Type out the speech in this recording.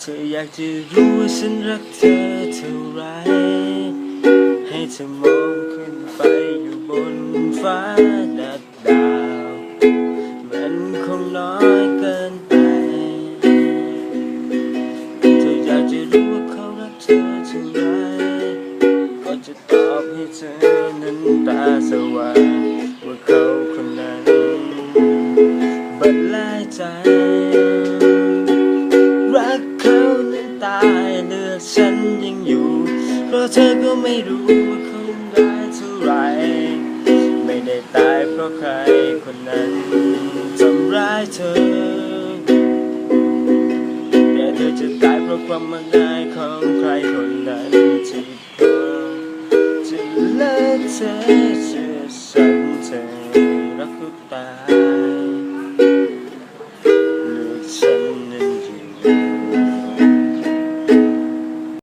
ธออยากจะรู้ว่าฉันรักเธอเท่าไรให้เธอมองขึ้นไปอยู่บนฟ้านับดาวมันคงน้อยเกินไปเธออยากจะรู้ว่าเขารักเธอเท่าไรก็จะตอบให้เธอนั้นตาสว่างว่าเขาคนนั้นบัดลายใจรักเขานั้นตายเลือดฉันยังอยู่เพราะเธอก็ไม่รู้ว่าเขาได้เท่าไรไม่ได้ตายเพราะใครคนนั้นทำร้ายเธอแต่เธอจะตายเพราะความมักง่ายของใครคนนั้นที่พอจะเลิกเธอเชื่อฉันเธอรักก็ตาย